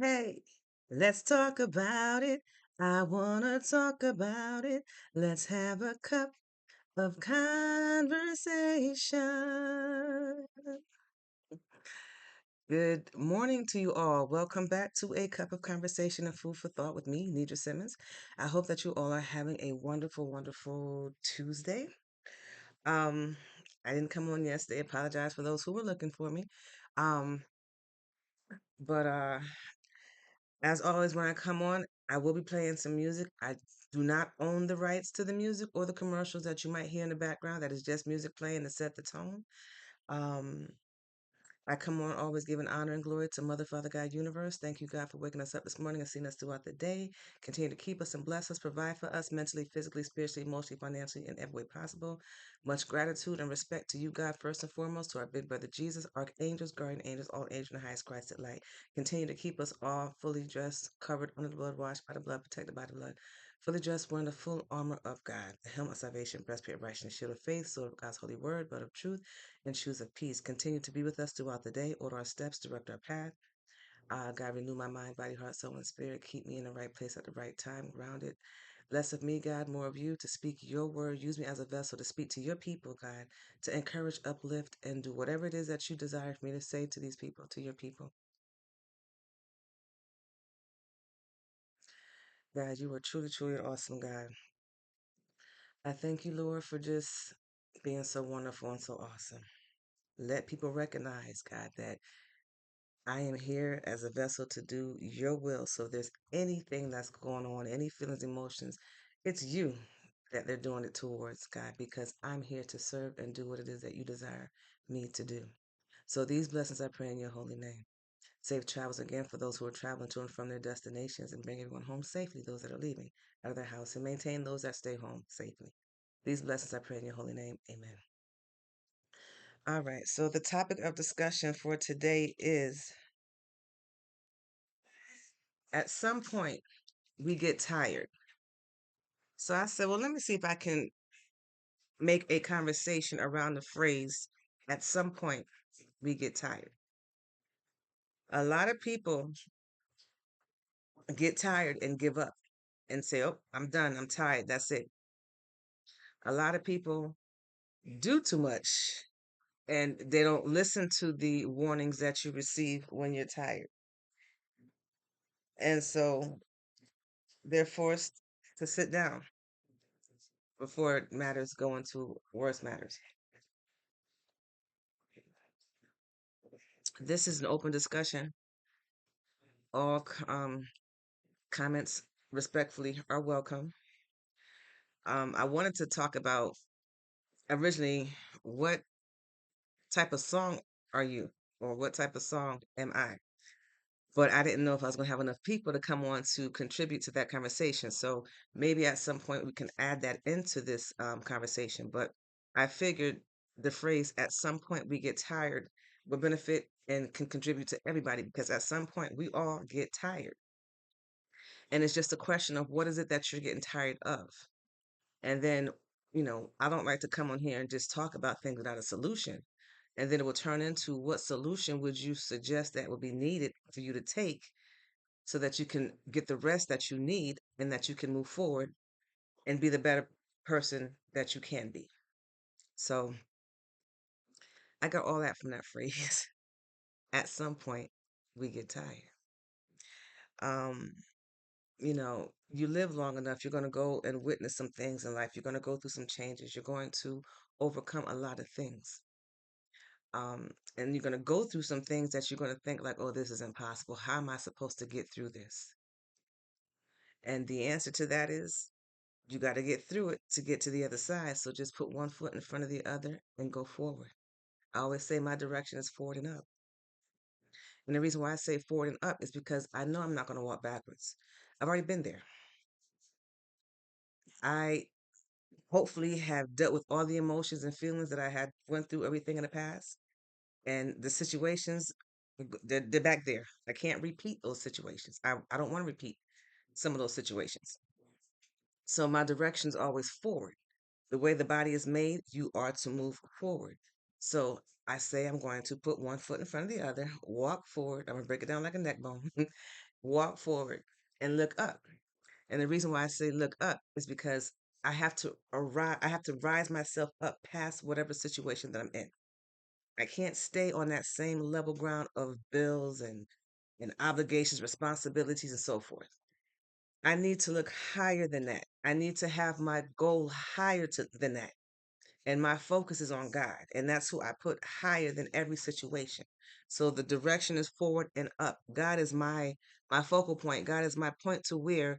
Hey, let's talk about it. I wanna talk about it. Let's have a cup of conversation. Good morning to you all. Welcome back to A Cup of Conversation and Food for Thought with me, Nidra Simmons. I hope that you all are having a wonderful, wonderful Tuesday. Um, I didn't come on yesterday. Apologize for those who were looking for me. Um, but as always, when I come on, I will be playing some music. I do not own the rights to the music or the commercials that you might hear in the background. That is just music playing to set the tone. Um, I come on always giving honor and glory to Mother, Father, God, Universe. Thank you, God, for waking us up this morning and seeing us throughout the day. Continue to keep us and bless us, provide for us mentally, physically, spiritually, emotionally, financially, in every way possible. Much gratitude and respect to you, God, first and foremost, to our big brother Jesus, archangels, guardian angels, all angels in the highest Christ at light. Continue to keep us all fully dressed, covered under the blood, washed by the blood, protected by the blood. Fully dressed, wearing the full armor of God, the helmet of salvation, breastplate of righteousness, shield of faith, sword of God's holy word, belt of truth, and shoes of peace. Continue to be with us throughout the day, order our steps, direct our path. God, renew my mind, body, heart, soul, and spirit. Keep me in the right place at the right time, grounded. Less of me, God, more of you, to speak your word. Use me as a vessel to speak to your people, God, to encourage, uplift, and do whatever it is that you desire for me to say to these people, to your people. God, you are truly, truly an awesome God. I thank you, Lord, for just being so wonderful and so awesome. Let people recognize, God, that I am here as a vessel to do your will. So if there's anything that's going on, any feelings, emotions, it's you that they're doing it towards, God, because I'm here to serve and do what it is that you desire me to do. So these blessings I pray in your holy name. Safe travels again for those who are traveling to and from their destinations, and bring everyone home safely, those that are leaving out of their house, and maintain those that stay home safely. These blessings I pray in your holy name. Amen. All right. So the topic of discussion for today is, at some point, we get tired. So I said, well, let me see if I can make a conversation around the phrase, at some point, we get tired. A lot of people get tired and give up and say, oh, I'm done. I'm tired. That's it. A lot of people do too much and they don't listen to the warnings that you receive when you're tired. And so they're forced to sit down before matters go into worse matters. This is an open discussion. All comments respectfully are welcome. I wanted to talk about originally, what type of song are you, or what type of song am I? But I didn't know if I was going to have enough people to come on to contribute to that conversation. So maybe at some point we can add that into this conversation. But I figured the phrase, at some point we get tired, will benefit and can contribute to everybody, because at some point we all get tired. And it's just a question of, what is it that you're getting tired of? And then, I don't like to come on here and just talk about things without a solution. And then it will turn into, what solution would you suggest that would be needed for you to take so that you can get the rest that you need and that you can move forward and be the better person that you can be. So I got all that from that phrase. At some point, we get tired. Um, you live long enough, you're going to go and witness some things in life. You're going to go through some changes. You're going to overcome a lot of things. And you're going to go through some things that you're going to think like, oh, this is impossible. How am I supposed to get through this? And the answer to that is, you got to get through it to get to the other side. So just put one foot in front of the other and go forward. I always say my direction is forward and up. And the reason why I say forward and up is because I know I'm not going to walk backwards. I've already been there. I hopefully have dealt with all the emotions and feelings that I had went through everything in the past. And the situations, they're back there. I can't repeat those situations. I don't want to repeat some of those situations. So my direction is always forward. The way the body is made, you are to move forward. So I say I'm going to put one foot in front of the other, walk forward. I'm going to break it down like a neck bone walk forward, and look up. And the reason why I say look up is because I have to rise myself up past whatever situation that I'm in. I can't stay on that same level ground of bills and obligations, responsibilities, and so forth. I need to look higher than that. I need to have my goal than that. And my focus is on God. And that's who I put higher than every situation. So the direction is forward and up. God is my focal point. God is my point to where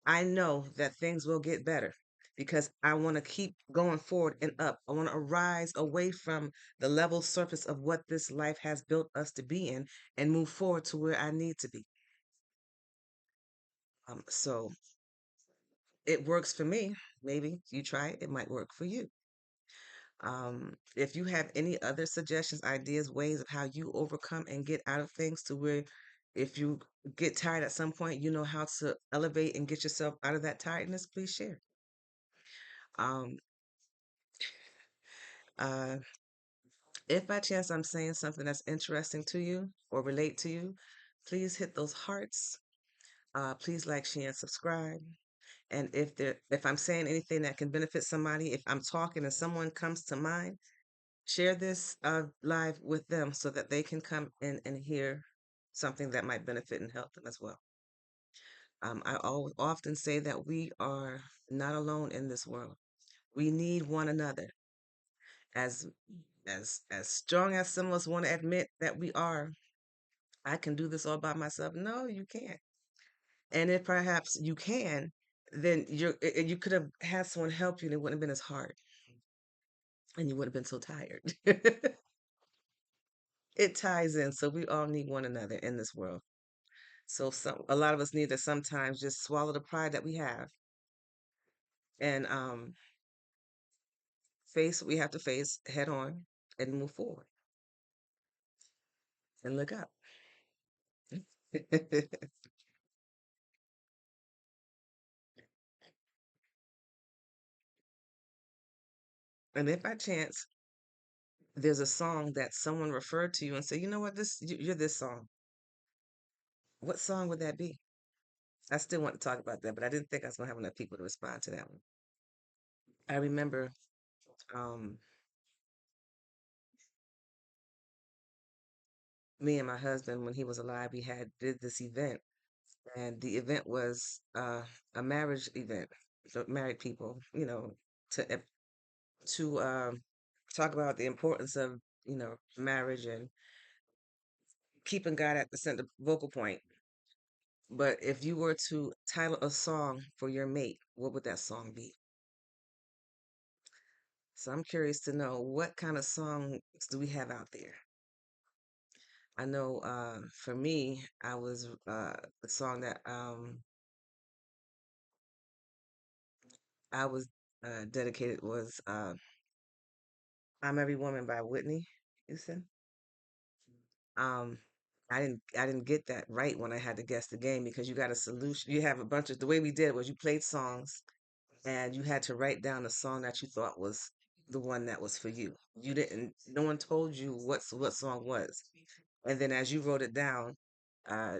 I know that things will get better because I want to keep going forward and up. I want to arise away from the level surface of what this life has built us to be in and move forward to where I need to be. So it works for me. Maybe you try it, it might work for you. If you have any other suggestions, ideas, ways of how you overcome and get out of things to where if you get tired at some point, you know how to elevate and get yourself out of that tiredness, please share. Um, uh, if by chance I'm saying something that's interesting to you or relate to you, please hit those hearts. Please like, share, and subscribe. And if I'm saying anything that can benefit somebody, if I'm talking and someone comes to mind, share this live with them so that they can come in and hear something that might benefit and help them as well. Often say that we are not alone in this world. We need one another. As as strong as some of us want to admit that we are, I can do this all by myself. No, you can't. And if perhaps you can, then you could have had someone help you, and it wouldn't have been as hard, and you wouldn't have been so tired. It ties in, so we all need one another in this world. So a lot of us need to sometimes just swallow the pride that we have and face what we have to face head on and move forward and look up. And if by chance there's a song that someone referred to you and say, you know what, you're this song. What song would that be? I still want to talk about that, but I didn't think I was gonna have enough people to respond to that one. I remember um, me and my husband when he was alive, we had did this event, and the event was a marriage event for married people, to talk about the importance of marriage and keeping God at the center vocal point. But if you were to title a song for your mate, what would that song be? So I'm curious to know what kind of songs do we have out there. I know for me, I was the song that I was dedicated was "I'm Every Woman" by Whitney Houston. Um, I didn't get that right when I had to guess the game because you got a solution. You have a bunch of the way we did it was you played songs and you had to write down a song that you thought was the one that was for you. You didn't. No one told you what song was, and then as you wrote it down, uh,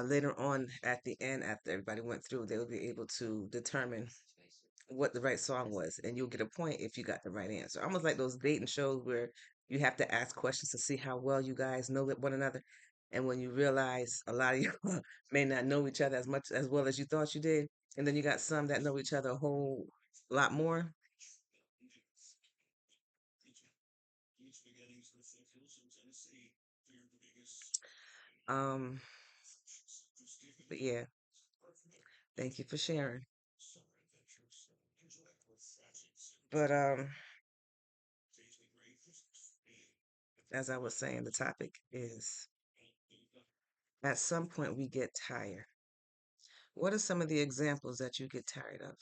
later on at the end, after everybody went through, they would be able to determine what the right song was, and you'll get a point if you got the right answer. Almost like those dating shows where you have to ask questions to see how well you guys know one another. And when you realize a lot of you may not know each other as much as well as you thought you did, and then you got some that know each other a whole lot more. Um, but yeah, thank you for sharing. But as I was saying, the topic is at some point we get tired. What are some of the examples that you get tired of?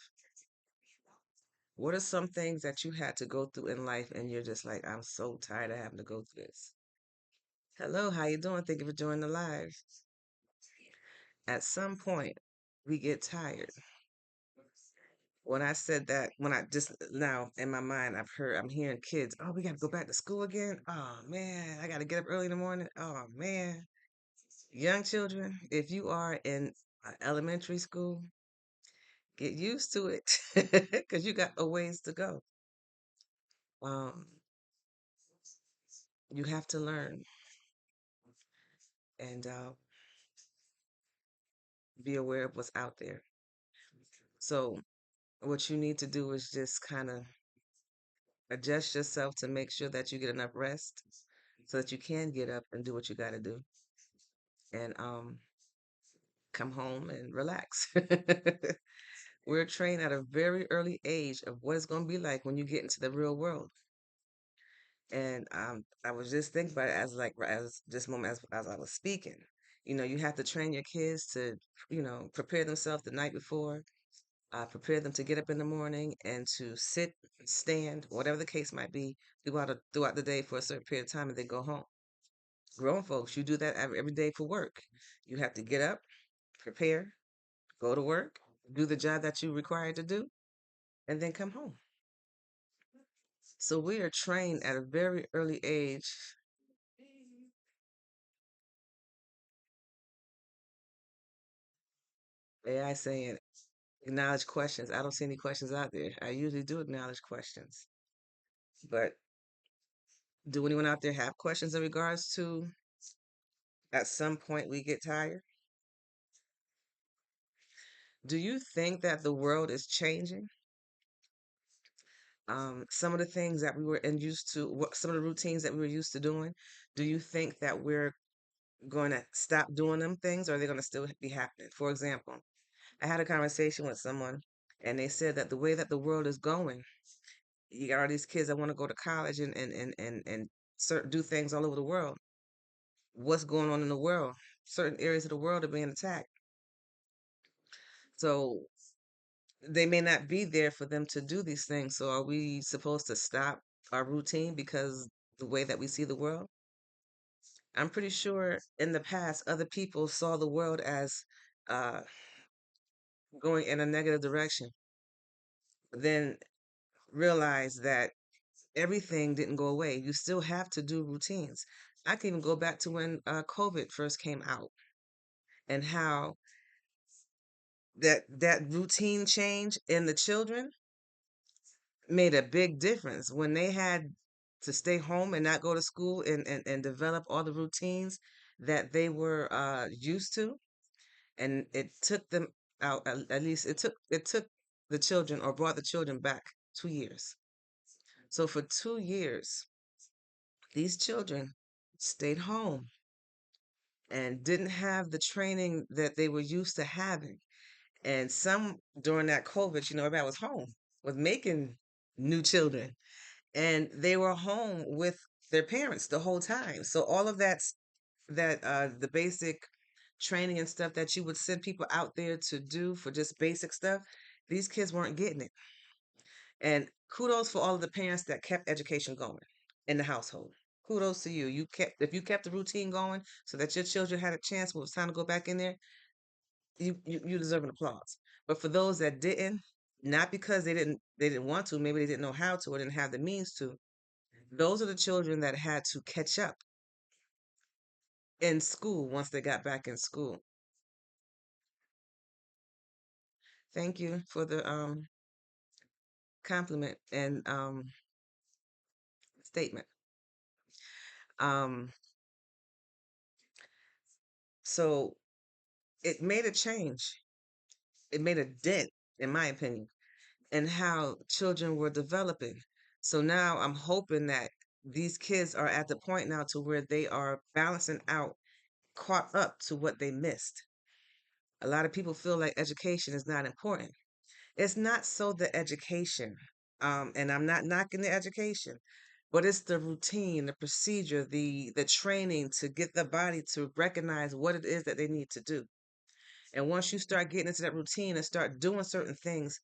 What are some things that you had to go through in life and you're just like, I'm so tired of having to go through this? Hello, how you doing? Thank you for joining the live. At some point, we get tired. When I said that, when I just now in my mind, I'm hearing kids, oh, we got to go back to school again. Oh man, I got to get up early in the morning. Oh man. Young children, if you are in elementary school, get used to it because you got a ways to go. Um, you have to learn and be aware of what's out there. So, what you need to do is just kind of adjust yourself to make sure that you get enough rest so that you can get up and do what you got to do and come home and relax. We're trained at a very early age of what it's going to be like when you get into the real world. And I was just thinking about it as like as this moment as I was speaking. You know, you have to train your kids to, prepare themselves the night before, prepare them to get up in the morning and to sit, stand, whatever the case might be, throughout the day for a certain period of time, and then go home. Grown folks, you do that every day for work. You have to get up, prepare, go to work, do the job that you're required to do, and then come home. So we are trained at a very early age. AI saying acknowledge questions. I don't see any questions out there. I usually do acknowledge questions. But do anyone out there have questions in regards to at some point we get tired? Do you think that the world is changing? Some of the things that we were and used to, some of the routines that we were used to doing, do you think that we're going to stop doing them things, or are they going to still be happening? For example, I had a conversation with someone, and they said that the way that the world is going, you got all these kids that want to go to college and do things all over the world. What's going on in the world? Certain areas of the world are being attacked. So they may not be there for them to do these things. So are we supposed to stop our routine because the way that we see the world? I'm pretty sure in the past other people saw the world as uh, going in a negative direction, then realized that everything didn't go away. You still have to do routines. I can even go back to when COVID first came out and how that routine change in the children made a big difference when they had to stay home and not go to school and develop all the routines that they were used to, and it took them out, at least it took the children, or brought the children back 2 years. So for 2 years these children stayed home and didn't have the training that they were used to having. And some during that COVID, everybody was home, was making new children, and they were home with their parents the whole time. So all of the basic training and stuff that you would send people out there to do for just basic stuff, these kids weren't getting it. And kudos for all of the parents that kept education going in the household. Kudos to you. If you kept the routine going so that your children had a chance when it was time to go back in there, you deserve an applause. But for those that didn't, not because they didn't want to, maybe they didn't know how to or didn't have the means to, those are the children that had to catch up in school once they got back in school. Thank you for the compliment and statement. Um, so it made a change. It made a dent, in my opinion, in how children were developing. So now I'm hoping that these kids are at the point now to where they are balancing out, caught up to what they missed. A lot of people feel like education is not important. It's not so the education, and I'm not knocking the education, but it's the routine, the procedure, the training to get the body to recognize what it is that they need to do. And once you start getting into that routine and start doing certain things,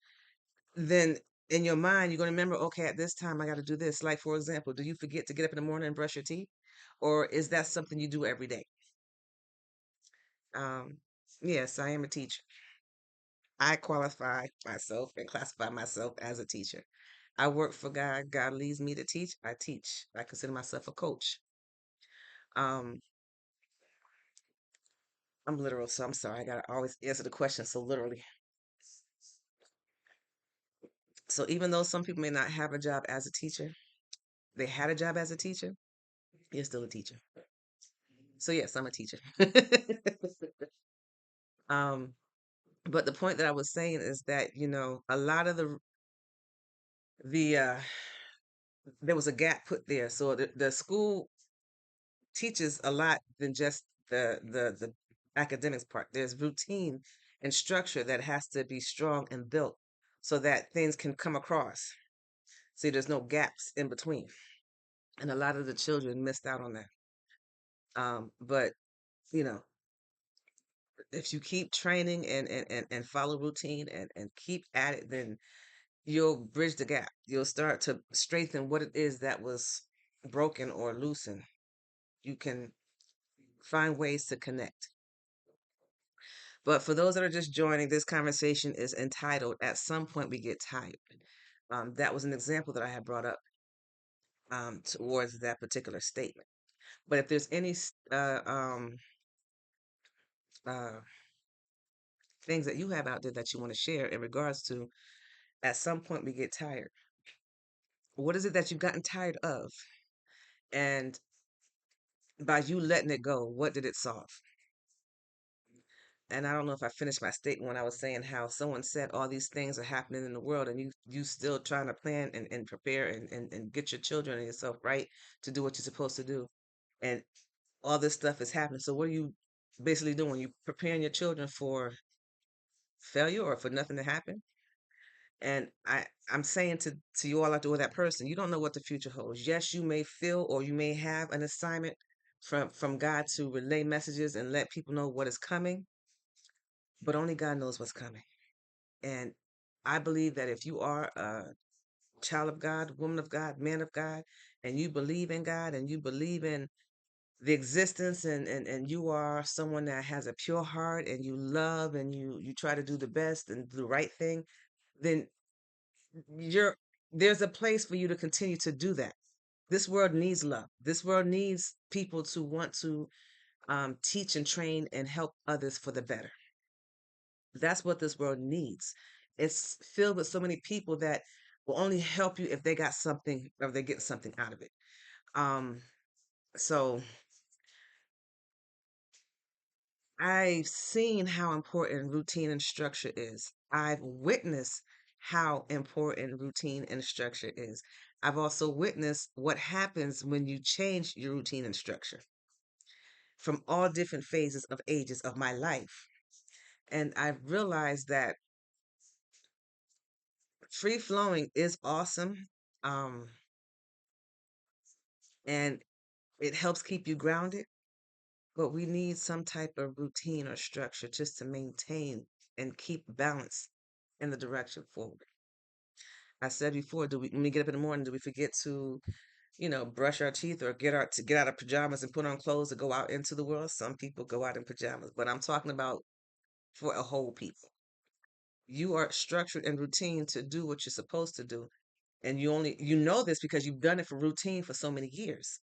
then in your mind you're going to remember, okay, at this time I got to do this. Like, for example, do you forget to get up in the morning and brush your teeth, or is that something you do every day? Um, yes, I am a teacher. I qualify myself and classify myself as a teacher. I work for God. God leads me to teach. I teach. I consider myself a coach. Um, I'm literal, so I'm sorry. I gotta always answer the question so literally. So even though some people may not have a job as a teacher, they had a job as a teacher, you're still a teacher. So yes, I'm a teacher. um, but the point that I was saying is that, a lot of the there was a gap put there. So the school teaches a lot than just the academics part. There's routine and structure that has to be strong and built so that things can come across. See, there's no gaps in between. And a lot of the children missed out on that. But you know, if you keep training and follow routine and keep at it, then you'll bridge the gap. You'll start to strengthen what it is that was broken or loosened. You can find ways to connect. But for those that are just joining, this conversation is entitled "At Some Point We Get Tired." That was an example that I had brought up towards that particular statement. But if there's any uh, things that you have out there that you want to share in regards to "At some point we get tired," what is it that you've gotten tired of? And by you letting it go, what did it solve? And I don't know if I finished my statement when I was saying how someone said all these things are happening in the world and you still trying to plan and prepare and get your children and yourself right to do what you're supposed to do. And all this stuff is happening. So what are you basically doing? You preparing your children for failure or for nothing to happen? And I'm saying to you all out there with that person, you don't know what the future holds. Yes, you may feel or you may have an assignment from God to relay messages and let people know what is coming, but only God knows what's coming. And I believe that if you are a child of God, woman of God, man of God, and you believe in God and you believe in the existence and you are someone that has a pure heart and you love and you try to do the best and do the right thing, then you're there's a place for you to continue to do that. This world needs love. This world needs people to want to teach and train and help others for the better. That's what this world needs. It's filled with so many people that will only help you if they got something or they get something out of it. Um, so I've seen how important routine and structure is. I've witnessed how important routine and structure is. I've also witnessed what happens when you change your routine and structure from all different phases of ages of my life. And I've realized that free flowing is awesome. Um, and it helps keep you grounded, but we need some type of routine or structure just to maintain and keep balance in the direction forward. I said before, do we when we get up in the morning, do we forget to, brush our teeth or get out of pajamas and put on clothes to go out into the world? Some people go out in pajamas, but I'm talking about for a whole people. You are structured and routine to do what you're supposed to do. And you know this because you've done it for routine for so many years.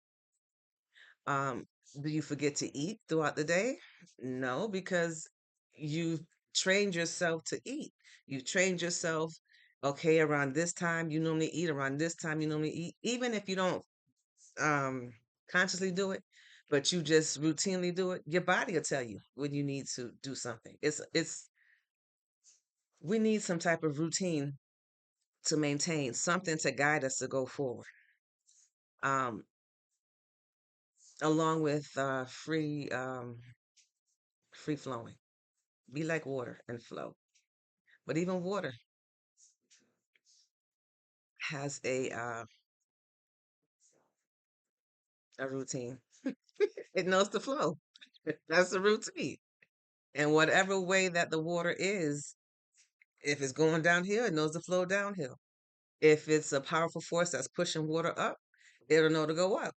Um, do you forget to eat throughout the day? No, because you've trained yourself to eat. You've trained yourself, okay, around this time you normally eat, around this time you normally eat, even if you don't um consciously do it, but you just routinely do it, your body will tell you when you need to do something. It's we need some type of routine to maintain, something to guide us to go forward. Um, along with free flowing. Be like water and flow. But even water has a routine. It knows to flow. That's the routine. And whatever way that the water is, if it's going downhill, it knows to flow downhill. If it's a powerful force that's pushing water up, it'll know to go up.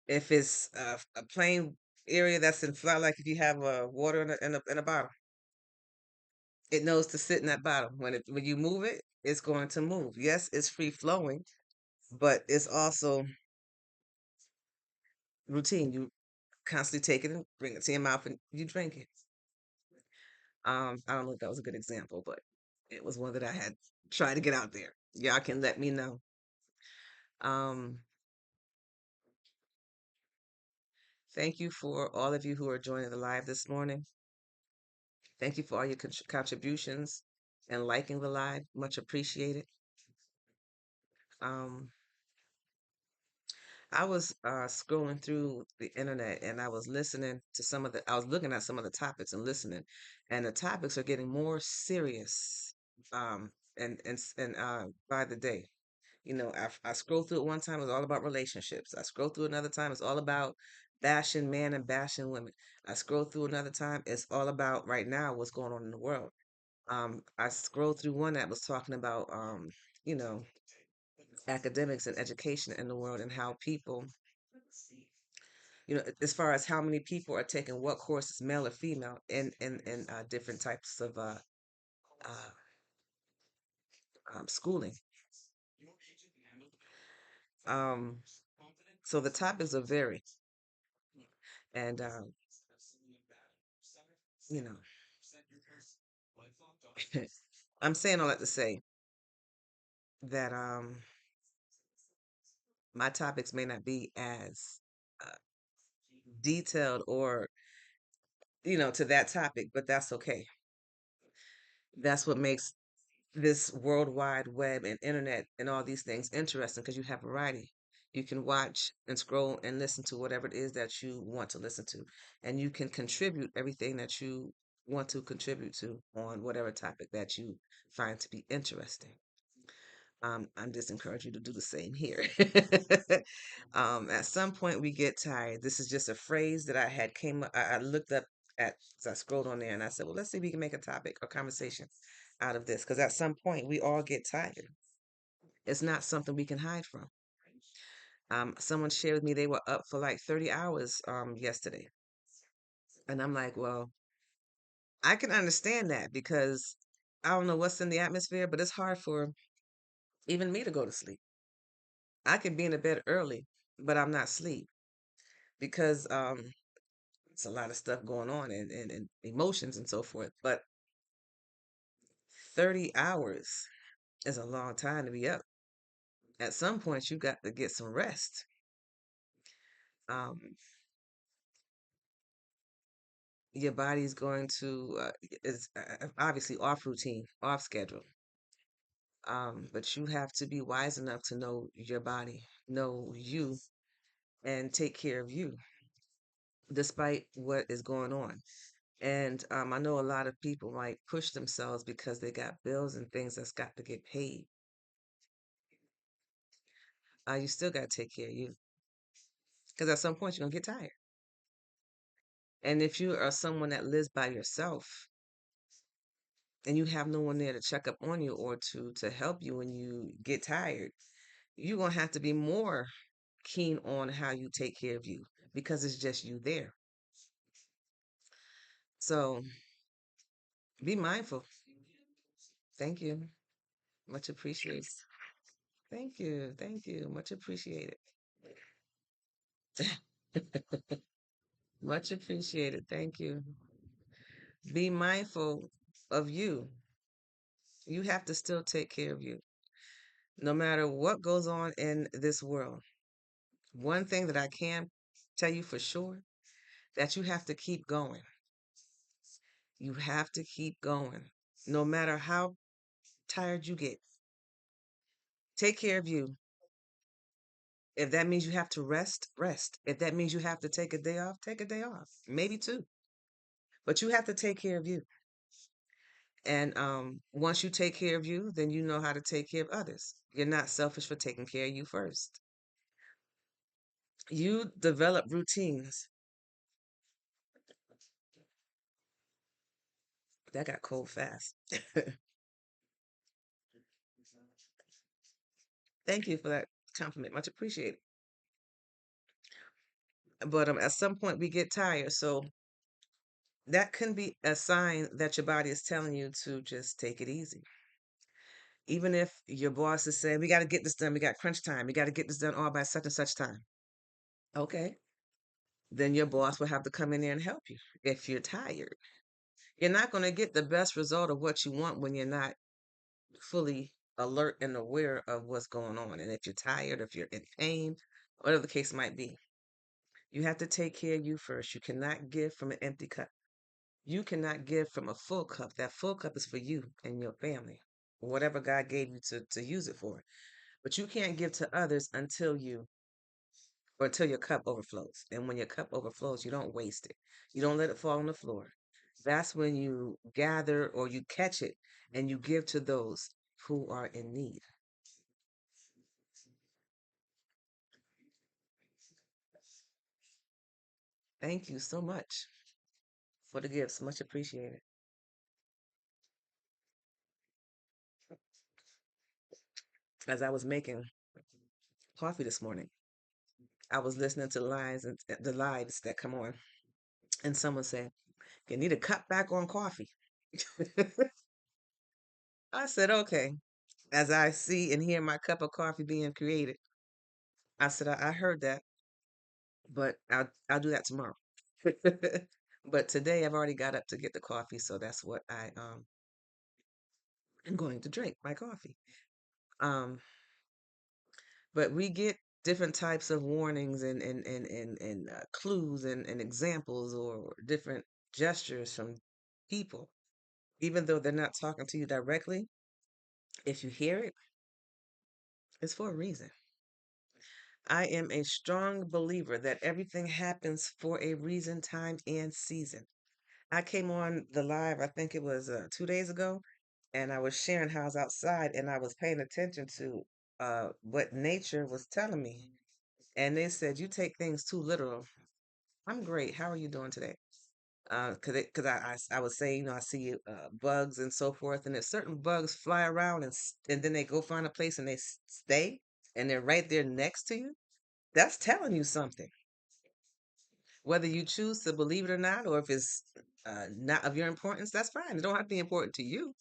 If it's a plain area that's in flat, like if you have water in a bottle, it knows to sit in that bottle. When you move it, it's going to move. Yes, it's free flowing, but it's also routine. You constantly take it and bring it to your mouth and you drink it. I don't know if that was a good example, but it was one that I had tried to get out there. Y'all can let me know. Um, Thank you for all of you who are joining the live this morning. Thank you for all your contributions and liking the live. Much appreciated. Um, I was scrolling through the internet and I was listening to I was looking at some of the topics and listening, and the topics are getting more serious by the day. You know, I scrolled through it one time, it was all about relationships. I scrolled through another time, it's all about bashing men and bashing women. I scrolled through another time, it's all about right now what's going on in the world. I scrolled through one that was talking about, you know, academics and education in the world and how people, as far as how many people are taking what courses, male or female, in different types of uh, schooling. Um, so the topics are very, and you know, I'm saying all that to say that my topics may not be as uh, detailed or to that topic, but that's okay. That's what makes this world wide web and internet and all these things interesting because you have variety. You can watch and scroll and listen to whatever it is that you want to listen to, and you can contribute everything that you want to contribute to on whatever topic that you find to be interesting. I'm just encouraging you to do the same here. At some point, we get tired. This is just a phrase that I looked up as I scrolled on there, and I said, well, let's see if we can make a topic or conversation out of this. Because at some point, we all get tired. It's not something we can hide from. Someone shared with me they were up for like 30 hours yesterday. And I'm like, well, I can understand that because I don't know what's in the atmosphere, but it's hard for even me to go to sleep. I can be in the bed early, but I'm not asleep because it's a lot of stuff going on and emotions and so forth. But 30 hours is a long time to be up. At some point, you got to get some rest. Um, your body's going to is obviously off routine, off schedule. But you have to be wise enough to know your body, know you, and take care of you, despite what is going on. And I know a lot of people might push themselves because they got bills and things that's got to get paid. You still got to take care of you because at some point you're going to get tired. And if you are someone that lives by yourself and you have no one there to check up on you or to help you when you get tired, you're going to have to be more keen on how you take care of you because it's just you there. So be mindful. Thank you. Much appreciated. Thank you. Thank you. Much appreciated. Much appreciated. Thank you. Be mindful of you. You have to still take care of you, no matter what goes on in this world. One thing that I can tell you for sure that you have to keep going. You have to keep going, no matter how tired you get. Take care of you. If that means you have to rest, rest. If that means you have to take a day off, take a day off. Maybe two. But you have to take care of you. And once you take care of you, then you know how to take care of others. You're not selfish for taking care of you first. You develop routines. That got cold fast. Thank you for that compliment. Much appreciated. But at some point we get tired, so that can be a sign that your body is telling you to just take it easy. Even if your boss is saying, we got to get this done, we got crunch time, we got to get this done all by such and such time. Okay. Then your boss will have to come in there and help you if you're tired. You're not going to get the best result of what you want when you're not fully alert and aware of what's going on. And if you're tired, if you're in pain, whatever the case might be, you have to take care of you first. You cannot give from an empty cup. You cannot give from a full cup. That full cup is for you and your family, whatever God gave you to use it for. But you can't give to others until you or until your cup overflows. And when your cup overflows, you don't waste it. You don't let it fall on the floor. That's when you gather or you catch it and you give to those who are in need. Thank you so much for the gifts. Much appreciated. As I was making coffee this morning, I was listening to the lives that come on, and someone said, "You need to cut back on coffee." I said, "Okay." As I see and hear my cup of coffee being created, I said, I heard that, but I'll do that tomorrow." But today I've already got up to get the coffee, so that's what I am going to drink, my coffee. Um, but we get different types of warnings and clues and examples or different gestures from people, even though they're not talking to you directly. If you hear it, it's for a reason. I am a strong believer that everything happens for a reason, time, and season. I came on the live, I think it was 2 days ago, and I was sharing how I was outside and I was paying attention to what nature was telling me. And they said, "You take things too literal." I'm great. How are you doing today? Cause I was saying, I see bugs and so forth, and if certain bugs fly around and then they go find a place and they stay and they're right there next to you, that's telling you something. Whether you choose to believe it or not, or if it's not of your importance, that's fine. It don't have to be important to you.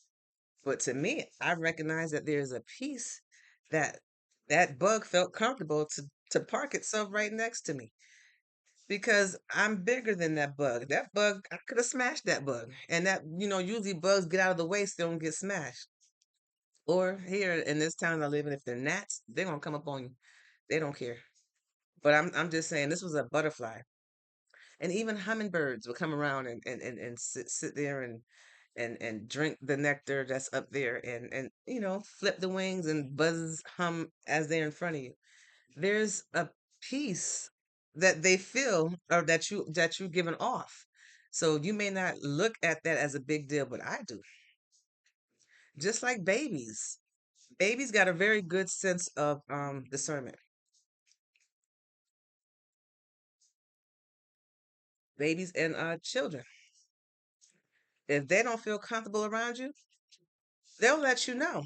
But to me, I recognize that there's a piece that that bug felt comfortable to park itself right next to me because I'm bigger than that bug. That bug, I could have smashed that bug. And that, usually bugs get out of the way so they don't get smashed. Or here in this town I live in, if they're gnats, they're gonna come up on you. They don't care. But I'm just saying this was a butterfly. And even hummingbirds will come around and sit there and drink the nectar that's up there and flip the wings and buzz hum as they're in front of you. There's a piece that they feel or that you're giving off. So you may not look at that as a big deal, but I do. Just like babies. Babies got a very good sense of discernment. Babies and children. If they don't feel comfortable around you, they'll let you know.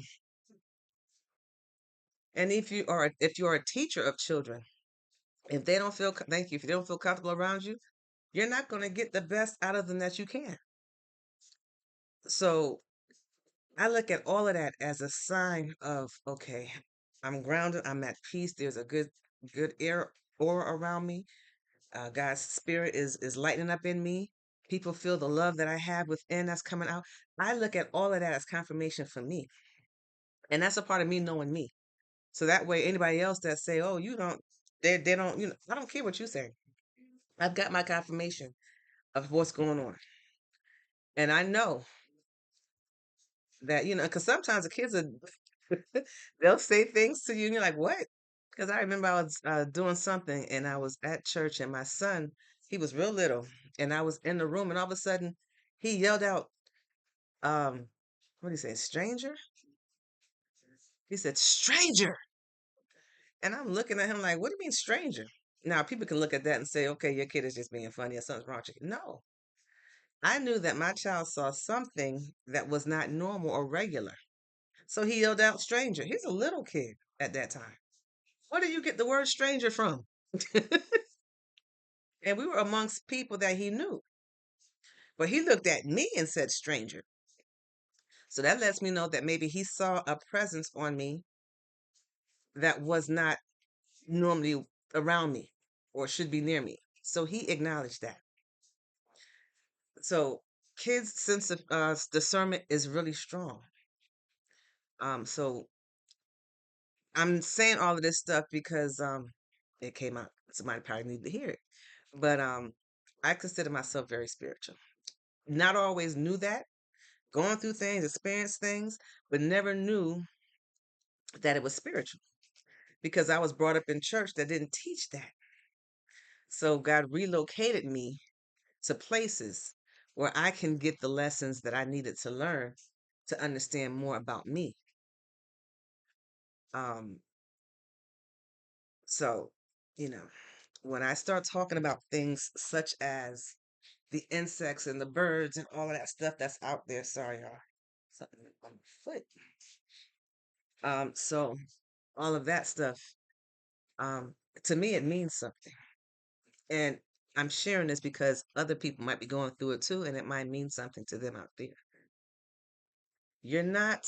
And if you're a teacher of children, if they don't feel thank you, if they don't feel comfortable around you, you're not going to get the best out of them that you can. So I look at all of that as a sign of, okay, I'm grounded, I'm at peace. There's a good air aura around me. God's spirit is lightening up in me. People feel the love that I have within that's coming out. I look at all of that as confirmation for me, and that's a part of me knowing me. So that way, anybody else that say, "Oh, you don't," they don't, I don't care what you say. I've got my confirmation of what's going on, and I know that because sometimes the kids are they'll say things to you, and you're like, "What?" Because I remember I was doing something, and I was at church, and my son, he was real little, and I was in the room, and all of a sudden, he yelled out, "What did he say? Stranger?" He said, "Stranger," and I'm looking at him like, "What do you mean, stranger?" Now, people can look at that and say, "Okay, your kid is just being funny, or something's wrong with you." No, I knew that my child saw something that was not normal or regular. So he yelled out stranger. He's a little kid at that time. Where do you get the word stranger from? And we were amongst people that he knew. But he looked at me and said stranger. So that lets me know that maybe he saw a presence on me that was not normally around me or should be near me. So he acknowledged that. So Kids' sense of discernment is really strong. So I'm saying all of this stuff because it came out. Somebody probably needed to hear it. But I consider myself very spiritual. Not always knew that, going through things, experienced things, but never knew that it was spiritual because I was brought up in church that didn't teach that. So God relocated me to places where I can get the lessons that I needed to learn to understand more about me. Um, so, you know, when I start talking about things such as the insects and the birds and all of that stuff that's out there, sorry, y'all, something on my foot. So all of that stuff, um, to me, it means something. And I'm sharing this because other people might be going through it too, and it might mean something to them out there. You're not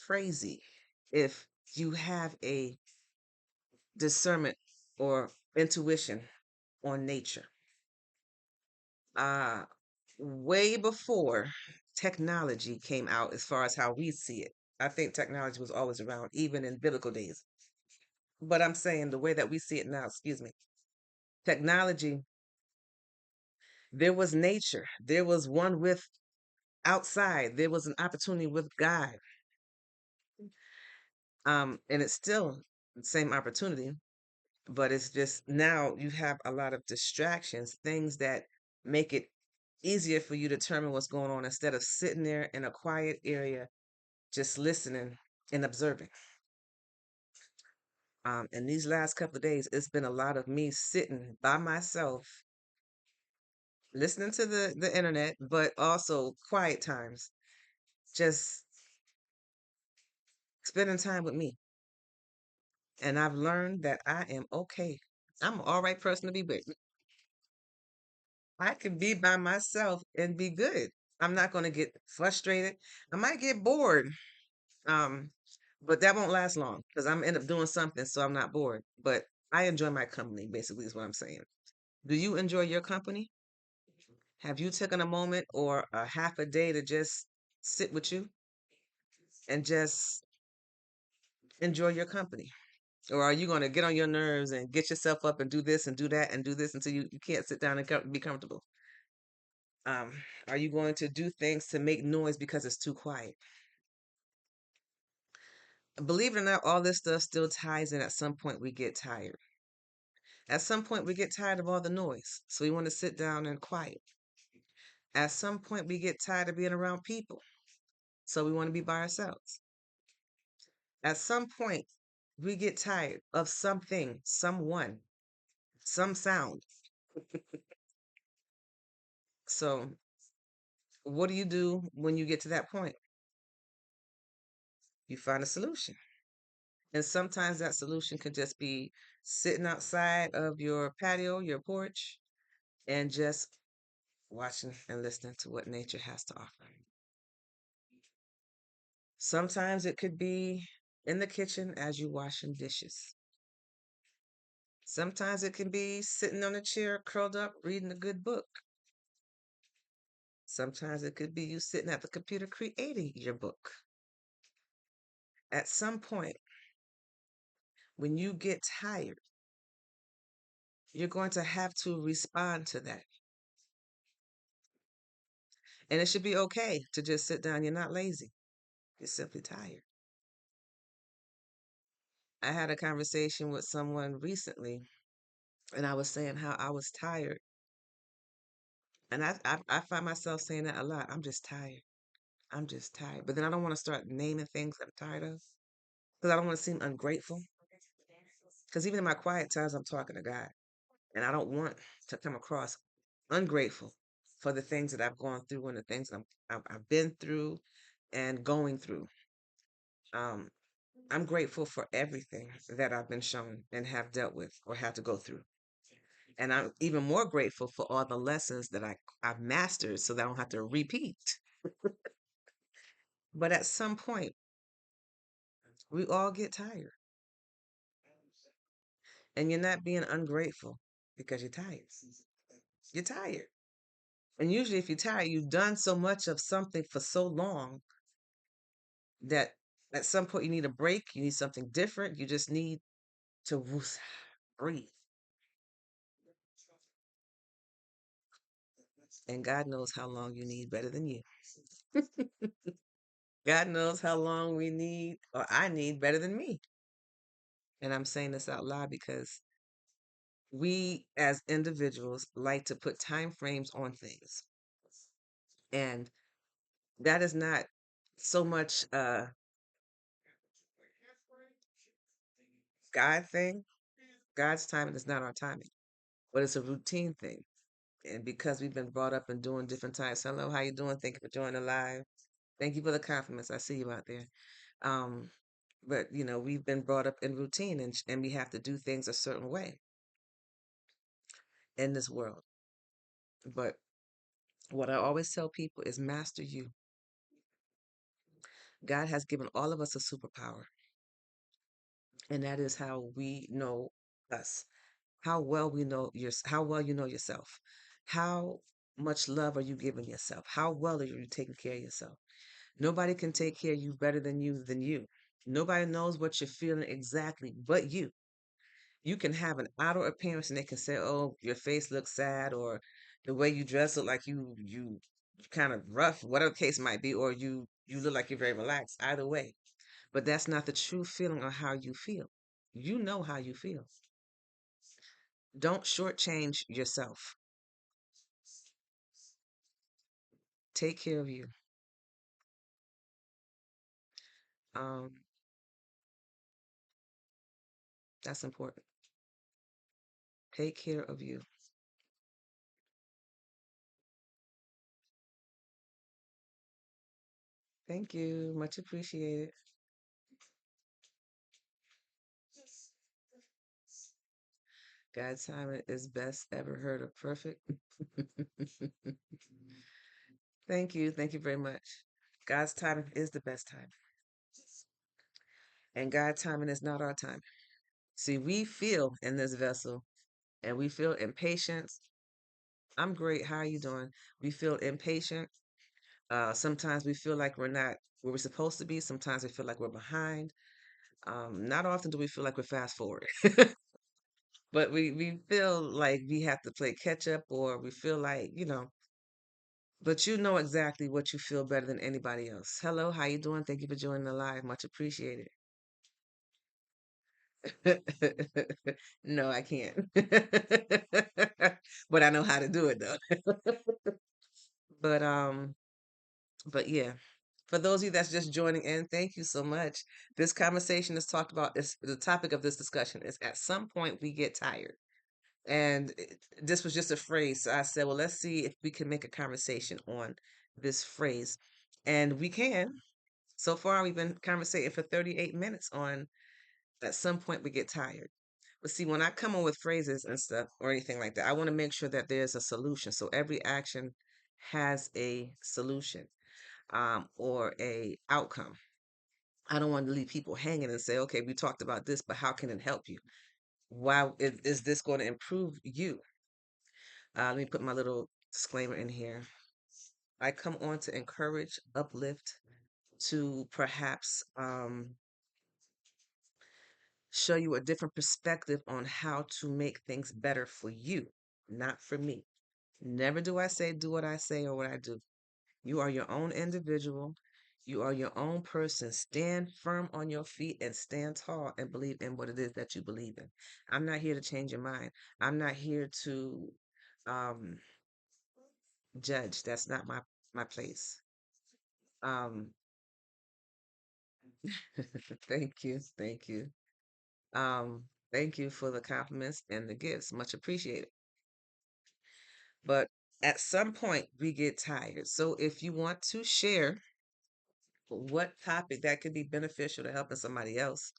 crazy if you have a discernment or intuition on nature. Uh, Way before technology came out, as far as how we see it, I think technology was always around, even in biblical days. But I'm saying the way that we see it now, excuse me, technology, there was nature, there was one with outside, there was an opportunity with God. And it's still the same opportunity, but it's just now you have a lot of distractions, things that make it easier for you to determine what's going on instead of sitting there in a quiet area just listening and observing. And these last couple of days, it's been a lot of me sitting by myself, listening to the internet, but also quiet times, just spending time with me. And I've learned that I am okay. I'm an all right person to be with. I can be by myself and be good. I'm not going to get frustrated. I might get bored, um, but that won't last long because I'm end up doing something, so I'm not bored. But I enjoy my company. Basically, is what I'm saying. Do you enjoy your company? Have you taken a moment or a half a day to just sit with you and just enjoy your company? Or are you going to get on your nerves and get yourself up and do this and do that and do this until you can't sit down and be comfortable? Um, are you going to do things to make noise because it's too quiet? Believe it or not, all this stuff still ties in. At some point, we get tired. At some point, we get tired of all the noise. So we want to sit down and quiet. At some point, we get tired of being around people. So we want to be by ourselves. At some point, we get tired of something, someone, some sound. So what do you do when you get to that point? You find a solution. And sometimes that solution could just be sitting outside of your patio, your porch, and just watching and listening to what nature has to offer. Sometimes it could be in the kitchen as you washing dishes. Sometimes it can be sitting on a chair, curled up, reading a good book. Sometimes it could be you sitting at the computer creating your book. At some point, when you get tired, you're going to have to respond to that. And it should be okay to just sit down. You're not lazy, you're simply tired. I had a conversation with someone recently, and I was saying how I was tired. And I find myself saying that a lot. I'm just tired. I'm just tired. But then I don't want to start naming things I'm tired of because I don't want to seem ungrateful. Because even in my quiet times, I'm talking to God. And I don't want to come across ungrateful for the things that I've gone through and the things I've been through and going through. Um, I'm grateful for everything that I've been shown and have dealt with or had to go through. And I'm even more grateful for all the lessons that I've mastered so that I don't have to repeat. But at some point, we all get tired. And you're not being ungrateful because you're tired. You're tired. And usually, if you're tired, you've done so much of something for so long that at some point you need a break. You need something different. You just need to breathe. And God knows how long you need better than you. God knows how long we need or I need better than me. And I'm saying this out loud because we as individuals like to put time frames on things. And that is not so much a God thing. God's timing is not our timing, but it's a routine thing. And because we've been brought up and doing different times. Hello, how you doing? Thank you for joining live. Thank you for the compliments. I see you out there. Um, but we've been brought up in routine, and we have to do things a certain way in this world. But what I always tell people is master you. God has given all of us a superpower, and that is how we know us, how well we know how well you know yourself, how much love are you giving yourself, how well are you taking care of yourself. Nobody can take care of you better than you. Nobody knows what you're feeling exactly but you. You can have an outer appearance and they can say, "Oh, your face looks sad," or the way you dress look like you kind of rough, whatever the case might be, or you look like you're very relaxed. Either way, but that's not the true feeling of how you feel. You know how you feel. Don't shortchange yourself. Take care of you. Um, that's important. Take care of you. Thank you. Much appreciated. God's timing is best ever heard of perfect. Thank you. Thank you very much. God's timing is the best time. And God's timing is not our time. See, we feel in this vessel and we feel impatience. I'm great. How are you doing? We feel impatient. Sometimes we feel like we're not where we're supposed to be. Sometimes we feel like we're behind. Not often do we feel like we're fast forward. But we feel like we have to play catch up or we feel like, but you know exactly what you feel better than anybody else. Hello, how you doing? Thank you for joining the live. Much appreciated. No, I can't. But I know how to do it though. But but yeah. For those of you that's just joining in, thank you so much. This conversation is talked about is the topic of this discussion is at some point we get tired. And this was just a phrase. So I said, well, let's see if we can make a conversation on this phrase. And we can. So far, we've been conversating for 38 minutes on at some point we get tired. But see, when I come on with phrases and stuff or anything like that, I want to make sure that there's a solution. So every action has a solution or a outcome. I don't want to leave people hanging and say, okay, we talked about this, but how can it help you? Why is this going to improve you? Let me put my little disclaimer in here. I come on to encourage, uplift, to perhaps show you a different perspective on how to make things better for you, not for me. Never do I say do what I say or what I do. You are your own individual. You are your own person. Stand firm on your feet and stand tall and believe in what it is that you believe in. I'm not here to change your mind. I'm not here to um, judge. That's not my place. Um, thank you, thank you. Thank you for the compliments and the gifts. Much appreciated. But at some point we get tired. So if you want to share what topic that could be beneficial to helping somebody else,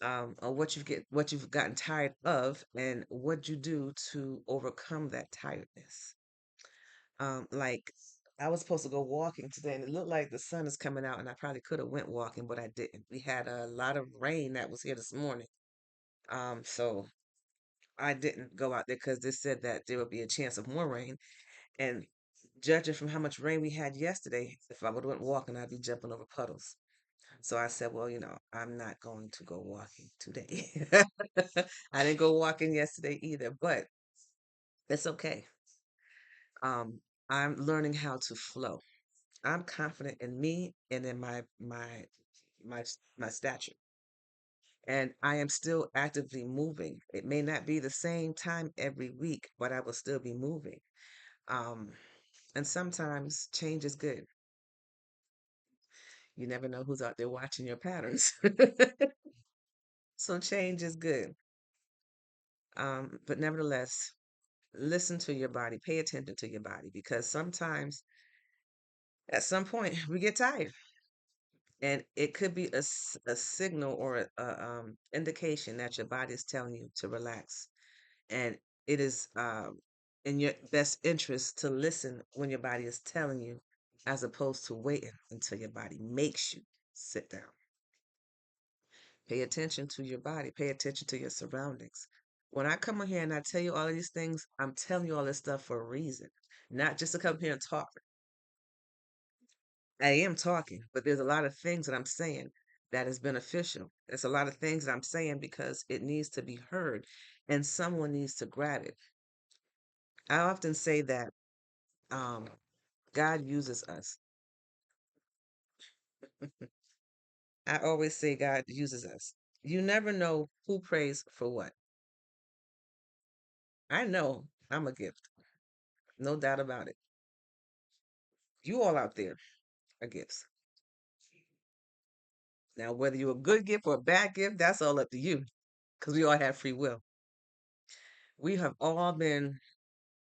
or what you've gotten tired of and what you do to overcome that tiredness. Like I was supposed to go walking today and it looked like the sun is coming out and I probably could have went walking, but I didn't. We had a lot of rain that was here this morning. So I didn't go out there because they said that there would be a chance of more rain. And judging from how much rain we had yesterday, if I would have went walking, I'd be jumping over puddles. So I said, well, I'm not going to go walking today. I didn't go walking yesterday either, but it's okay. Um, I'm learning how to flow. I'm confident in me and in my my stature. And I am still actively moving. It may not be the same time every week, but I will still be moving. Um, and sometimes change is good. You never know who's out there watching your patterns. So change is good. But nevertheless, listen to your body, pay attention to your body, because sometimes at some point we get tired, and it could be a signal or a indication that your body is telling you to relax. And it is in your best interest to listen when your body is telling you, as opposed to waiting until your body makes you sit down. Pay attention to your body, pay attention to your surroundings. When I come on here and I tell you all of these things, I'm telling you all this stuff for a reason, not just to come here and talk. I am talking, but there's a lot of things that I'm saying that is beneficial. There's a lot of things that I'm saying because it needs to be heard and someone needs to grab it. I often say that um, God uses us. I always say God uses us. You never know who prays for what. I know I'm a gift, no doubt about it. You all out there are gifts. Now, whether you're a good gift or a bad gift, that's all up to you because we all have free will. We have all been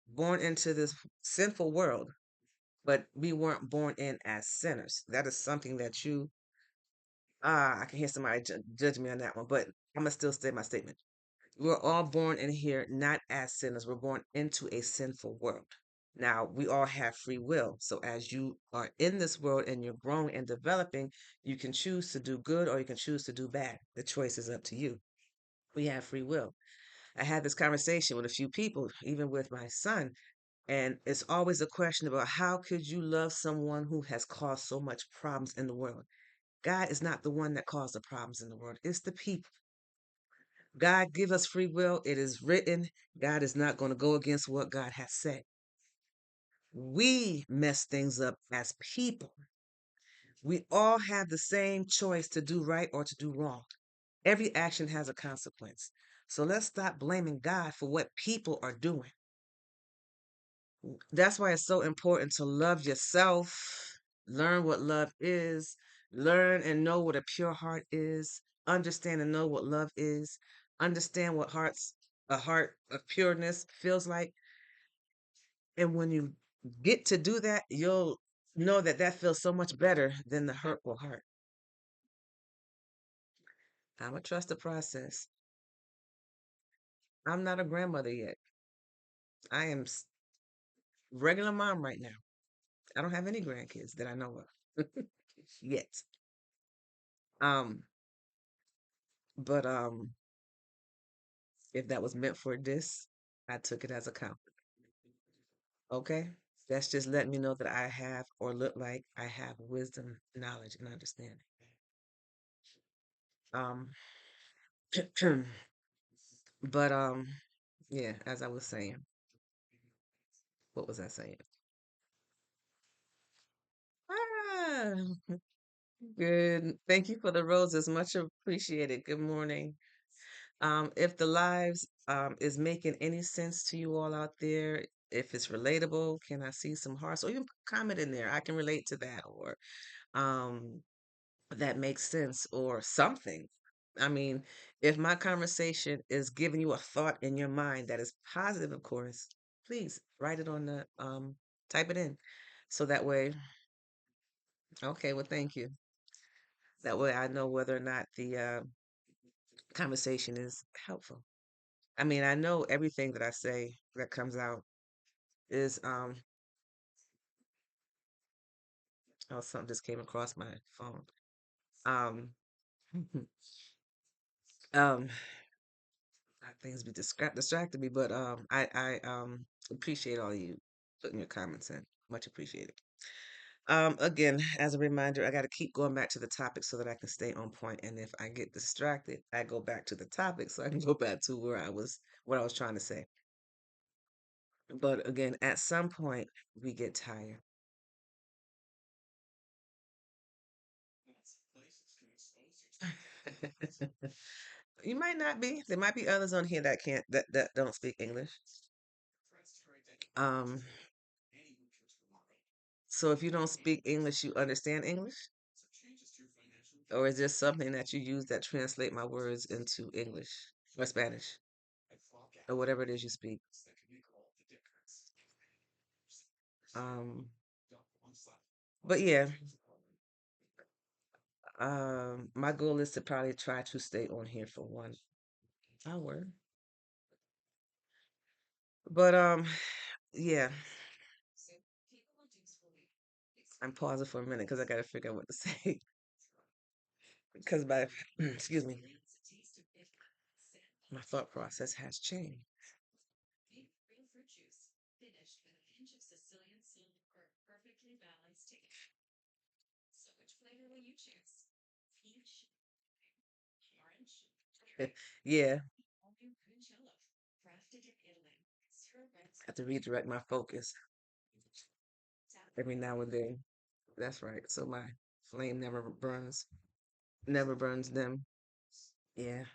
born into this sinful world, but we weren't born in as sinners. That is something that I can hear somebody judge me on that one, but I'm going to still state my statement. We're all born in here not as sinners. We're born into a sinful world. Now, we all have free will. So, as you are in this world and you're growing and developing, you can choose to do good or you can choose to do bad. The choice is up to you. We have free will. I had this conversation with a few people, even with my son, and it's always a question about how could you love someone who has caused so much problems in the world? God is not the one that caused the problems in the world. It's the people. God give us free will. It is written. God is not going to go against what God has said. We mess things up as people. We all have the same choice to do right or to do wrong. Every action has a consequence. So let's stop blaming God for what people are doing. That's why it's so important to love yourself, learn what love is, learn and know what a pure heart is, understand and know what love is, understand what a heart of pureness feels like. And when you get to do that, you'll know that that feels so much better than the hurtful heart. I'm going to trust the process. I'm not a grandmother yet. I am regular mom right now. I don't have any grandkids that I know of yet. Um, but if that was meant for this, I took it as a compliment. Okay? That's just letting me know that I have or look like I have wisdom, knowledge, and understanding. Um, but yeah, as I was saying, what was I saying? Ah, good. Thank you for the roses. Much appreciated. Good morning. If the lives is making any sense to you all out there, if it's relatable, can I see some hearts? Or you can comment in there. I can relate to that, or um, that makes sense, or something. I mean, if my conversation is giving you a thought in your mind that is positive, of course, please write it on the type it in, so that way. Okay, well, thank you. That way, I know whether or not the conversation is helpful. I mean, I know everything that I say that comes out is oh, something just came across my phone. Um um things be distracted me, but I appreciate all of you. putting your comments in. Much appreciated. Again, as a reminder, I got to keep going back to the topic so that I can stay on point. And if I get distracted, I go back to the topic so I can go back to what I was trying to say. But again, at some point, we get tired. You might not be. There might be others on here that can't that don't speak English. Um, so if you don't speak English, you understand English, or is there something that you use that translate my words into English or Spanish or whatever it is you speak? Um, but yeah, my goal is to probably try to stay on here for 1 hour. But yeah, I'm pausing for a minute because I got to figure out what to say. Because my excuse me, my thought process has changed. Yeah, I have to redirect my focus every now and then. That's right. So my flame never burns dim. Yeah.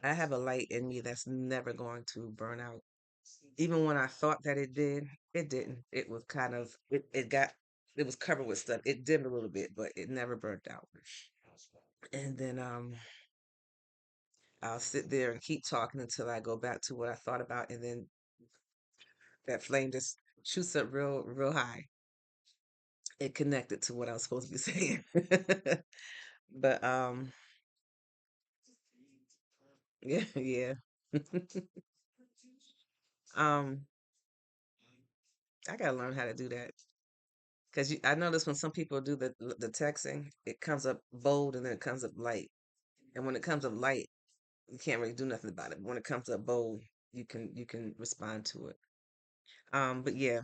I have a light in me that's never going to burn out. Even when I thought that it didn't. It was kind of it was covered with stuff. It dimmed a little bit, but it never burnt out. And then I'll sit there and keep talking until I go back to what I thought about, and then that flame just shoots up real high. It connected to what I was supposed to be saying. But yeah, yeah. um I gotta learn how to do that. Because I notice when some people do the texting, it comes up bold and then it comes up light. And when it comes up light, you can't really do nothing about it. But when it comes up bold, you can respond to it. But yeah,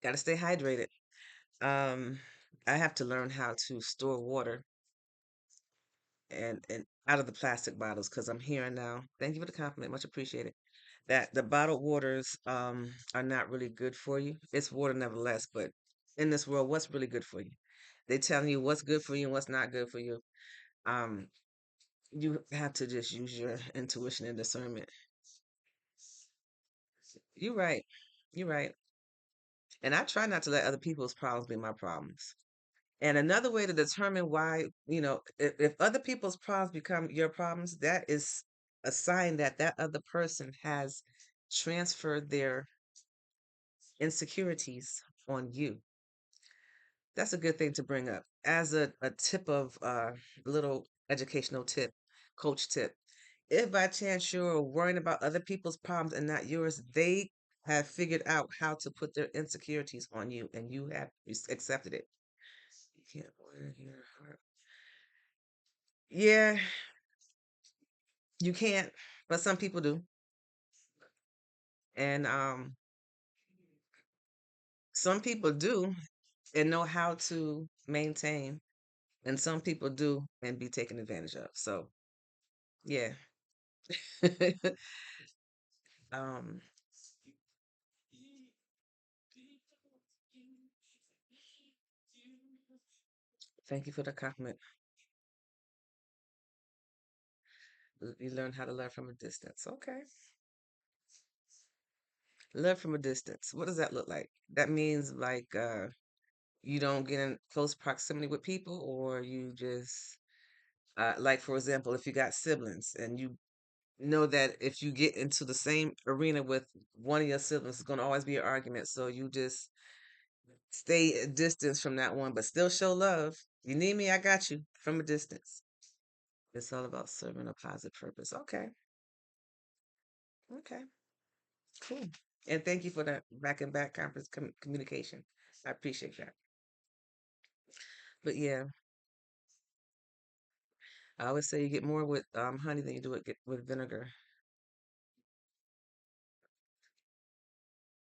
gotta stay hydrated. Um, I have to learn how to store water and out of the plastic bottles because I'm hearing now. Thank you for the compliment, much appreciated. That the bottled waters are not really good for you. It's water nevertheless, but in this world, what's really good for you? They telling you what's good for you and what's not good for you. Um, you have to just use your intuition and discernment. You're right. You're right. And I try not to let other people's problems be my problems. And another way to determine why, if other people's problems become your problems, that is a sign that that other person has transferred their insecurities on you. That's a good thing to bring up as a tip of little educational tip, coach tip. If by chance you're worrying about other people's problems and not yours, they have figured out how to put their insecurities on you and you have accepted it. You can't wear your heart. Yeah, you can't, but some people do. And some people do and know how to maintain, and some people do and be taken advantage of. So, yeah. um Thank you for the compliment. You learn how to learn from a distance. Okay. Learn from a distance. What does that look like? That means like you don't get in close proximity with people, or you just like for example, if you got siblings and you know that if you get into the same arena with one of your siblings, it's going to always be an argument. So you just stay a distance from that one, but still show love. You need me, I got you from a distance. It's all about serving a positive purpose. Okay. Okay. Cool. And thank you for that back and back conference communication. I appreciate that. But yeah, I always say you get more with honey than you do with vinegar.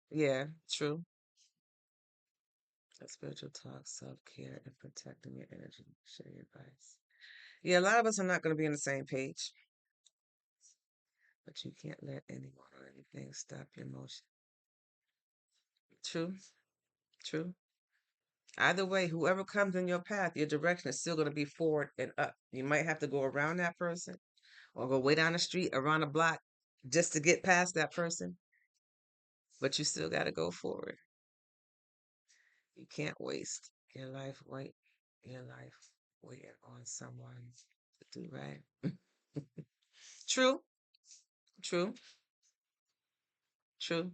Yeah, true. A spiritual talk, self-care, and protecting your energy. Share your advice. Yeah, a lot of us are not going to be on the same page, but you can't let anyone or anything stop your motion. True, true. Either way, whoever comes in your path, your direction is still going to be forward and up. You might have to go around that person or go way down the street, around the block just to get past that person, but you still got to go forward. You can't waste your life waiting on someone to do right. True, true, true.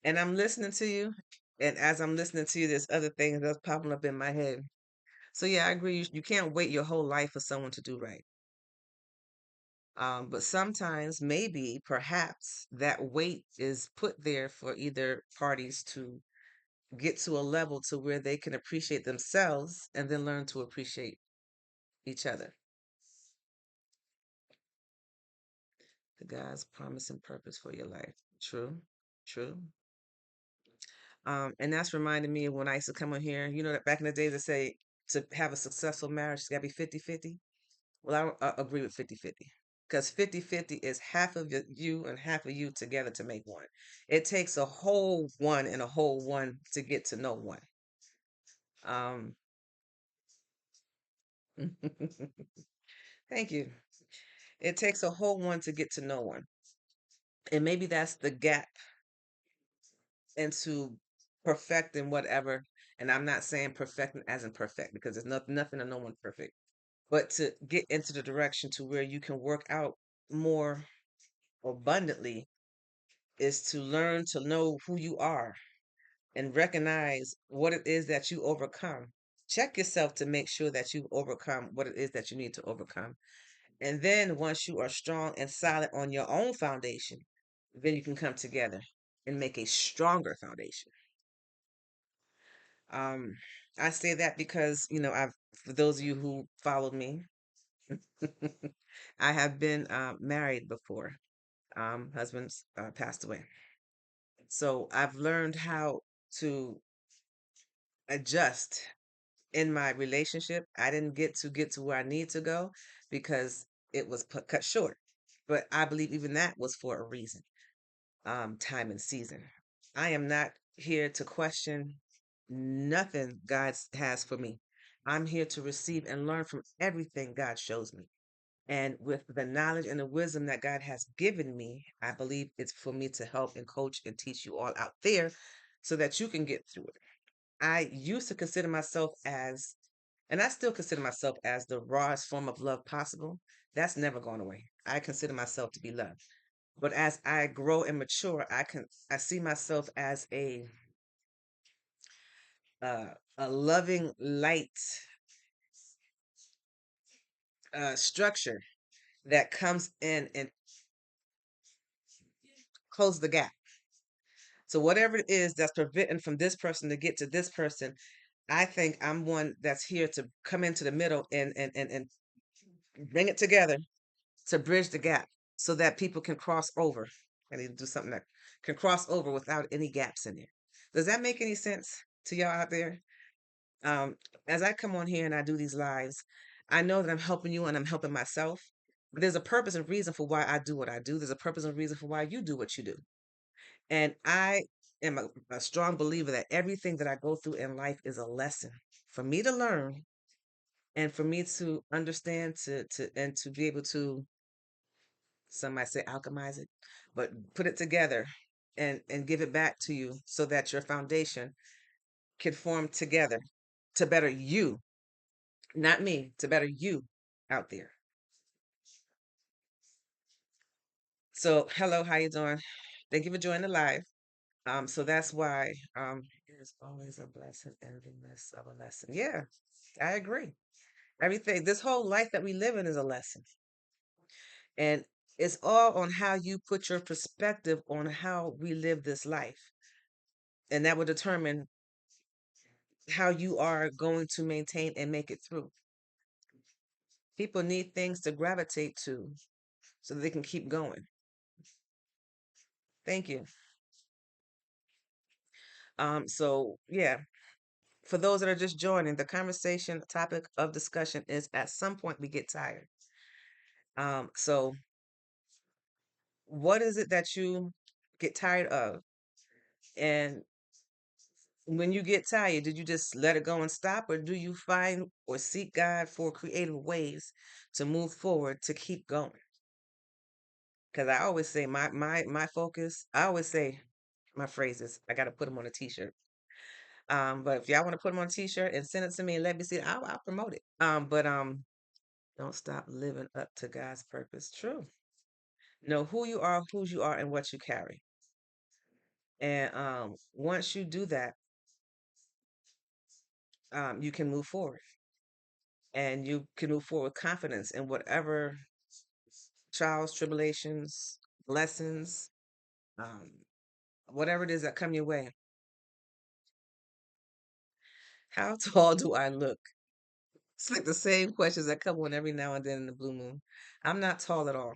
And I'm listening to you. And as I'm listening to you, there's other things that's popping up in my head. So yeah, I agree. You can't wait your whole life for someone to do right. But sometimes, maybe, perhaps, that weight is put there for either parties to get to a level to where they can appreciate themselves and then learn to appreciate each other. The God's promise and purpose for your life. True, true. And that's reminding me of when I used to come on here. You know that back in the day they say to have a successful marriage, it's got to be 50-50. Well, I don't agree with 50-50 because 50-50 is half of you and half of you together to make one. It takes a whole one and a whole one to get to know one. Um, thank you. It takes a whole one to get to know one. And maybe that's the gap into perfecting whatever. And I'm not saying perfecting as in perfect because there's nothing and no one perfect, but to get into the direction to where you can work out more abundantly is to learn to know who you are and recognize what it is that you overcome. Check yourself to make sure that you've overcome what it is that you need to overcome. And then once you are strong and solid on your own foundation, then you can come together and make a stronger foundation. Um, I say that because, I've, for those of you who followed me, I have been married before. Husband's passed away. So I've learned how to adjust in my relationship. I didn't get to where I need to go because it was cut short. But I believe even that was for a reason, time and season. I am not here to question nothing God has for me. I'm here to receive and learn from everything God shows me. And with the knowledge and the wisdom that God has given me, I believe it's for me to help and coach and teach you all out there so that you can get through it. I used to consider myself as, and I still consider myself as the rawest form of love possible. That's never gone away. I consider myself to be loved. But as I grow and mature, I see myself as uh, a loving light structure that comes in and close the gap. So whatever it is that's preventing from this person to get to this person, I think I'm one that's here to come into the middle and bring it together to bridge the gap so that people can cross over. I need to do something that can cross over without any gaps in there. Does that make any sense to y'all out there? Um, as I come on here and I do these lives, I know that I'm helping you and I'm helping myself. But there's a purpose and reason for why I do what I do. There's a purpose and reason for why you do what you do. And I am a strong believer that everything that I go through in life is a lesson for me to learn and for me to understand and to be able to, some might say alchemize it, but put it together and give it back to you so that your foundation can form together to better you, not me, to better you out there. So hello, how you doing? Thank you for joining the live. So that's why there's always a blessing in the midst of a lesson. Yeah, I agree. Everything, this whole life that we live in is a lesson. And it's all on how you put your perspective on how we live this life. And that will determine how you are going to maintain and make it through. People need things to gravitate to so they can keep going. Thank you. So yeah, for those that are just joining, the conversation topic of discussion is at some point we get tired. So what is it that you get tired of? And when you get tired, did you just let it go and stop, or do you find or seek God for creative ways to move forward to keep going? Because I always say my focus. I always say my phrases. I got to put them on a t-shirt. But if y'all want to put them on a t-shirt and send it to me and let me see it, I'll promote it. But don't stop living up to God's purpose. True. Know who you are, whose you are, and what you carry. And once you do that, you can move forward, and you can move forward with confidence in whatever trials, tribulations, lessons, um, whatever it is that come your way. How tall do I look? It's like the same questions that come on every now and then in the blue moon. I'm not tall at all.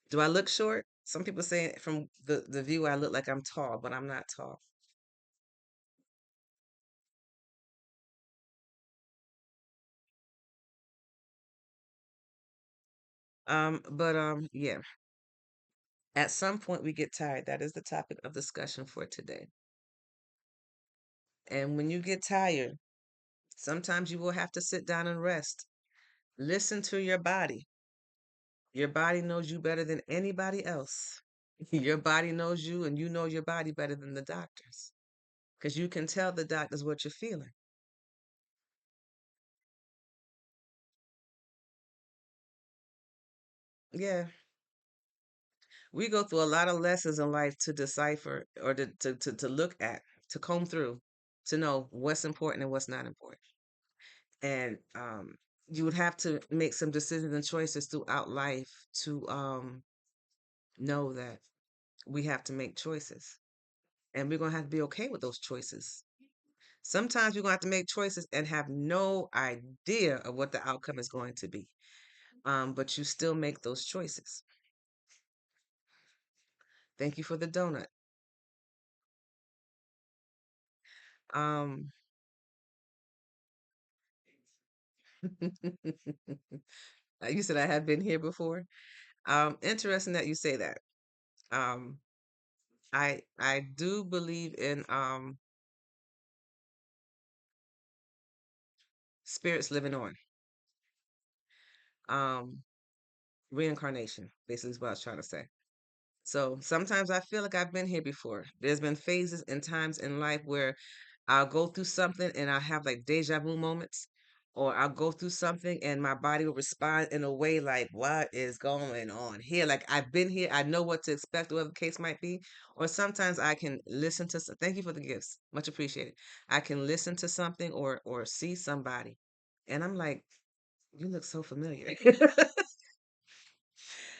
Do I look short? Some people say from the view I look like I'm tall, but I'm not tall. But yeah. At some point we get tired. That is the topic of discussion for today. And when you get tired, sometimes you will have to sit down and rest. Listen to your body. Your body knows you better than anybody else. Your body knows you, and you know your body better than the doctors. Because you can tell the doctors what you're feeling. Yeah. We go through a lot of lessons in life to decipher or to look at, to comb through, to know what's important and what's not important. And you would have to make some decisions and choices throughout life to know that we have to make choices. And we're going to have to be okay with those choices. Sometimes we're going to have to make choices and have no idea of what the outcome is going to be. But you still make those choices. Thank you for the donut. Um, you said I have been here before. Interesting that you say that. Um, I do believe in spirits living on. Um, Reincarnation, basically is what I was trying to say. So sometimes I feel like I've been here before. There's been phases and times in life where I'll go through something and I'll have like deja vu moments, or I'll go through something and my body will respond in a way like, what is going on here? Like I've been here, I know what to expect, whatever the case might be. Or sometimes I can listen to, thank you for the gifts, much appreciated. I can listen to something or see somebody, and I'm like, you look so familiar.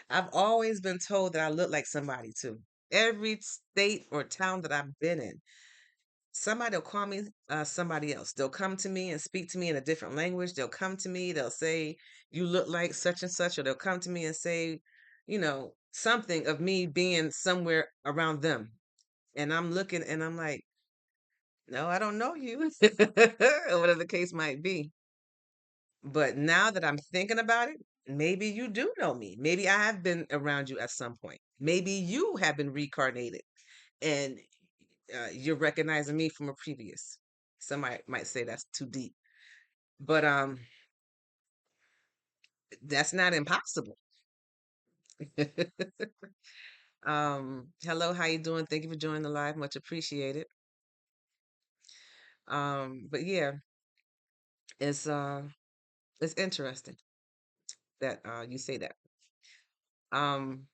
I've always been told that I look like somebody too. Every state or town that I've been in, somebody will call me somebody else. They'll come to me and speak to me in a different language. They'll come to me, they'll say, you look like such and such, or they'll come to me and say, something of me being somewhere around them. And I'm looking and I'm like, no, I don't know you, or whatever the case might be. But now that I'm thinking about it, maybe you do know me. Maybe I have been around you at some point. Maybe you have been reincarnated and you're recognizing me from a previous. Somebody might say that's too deep, but that's not impossible. Hello, how you doing? Thank you for joining the live. Much appreciated. But yeah, it's uh it's interesting that you say that. Um,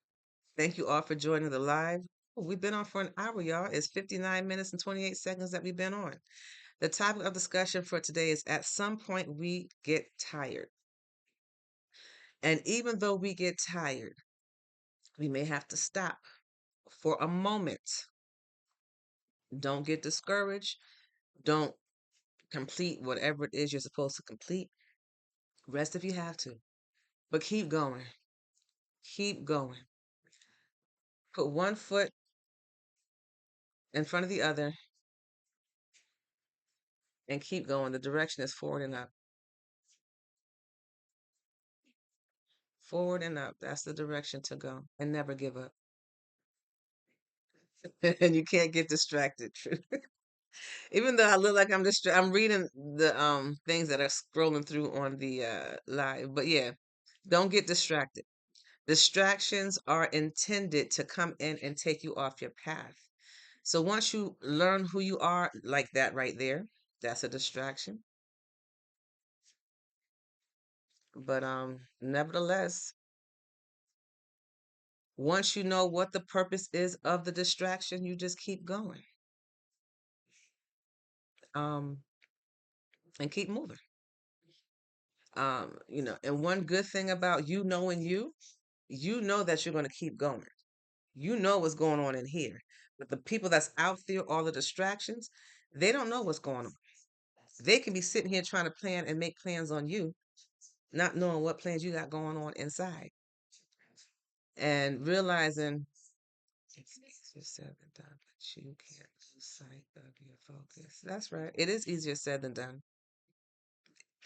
Thank you all for joining the live. We've been on for an hour, y'all. It's 59 minutes and 28 seconds that we've been on. The topic of discussion for today is at some point we get tired. And even though we get tired, we may have to stop for a moment. Don't get discouraged. Don't complete whatever it is you're supposed to complete. Rest if you have to, but keep going. Keep going. Put one foot in front of the other, and keep going. The direction is forward and up. Forward and up. That's the direction to go. And never give up. And you can't get distracted. Even though I look like I'm reading the things that are scrolling through on the live. But yeah, don't get distracted. Distractions are intended to come in and take you off your path. So once you learn who you are, like that right there, that's a distraction. But nevertheless, once you know what the purpose is of the distraction, you just keep going. Um, and keep moving. And one good thing about you knowing you know that you're going to keep going. You know what's going on in here. But the people that's out there, all the distractions, they don't know what's going on. They can be sitting here trying to plan and make plans on you, not knowing what plans you got going on inside. And realizing it's easier said than done, but you can't lose sight of your focus. That's right. It is easier said than done.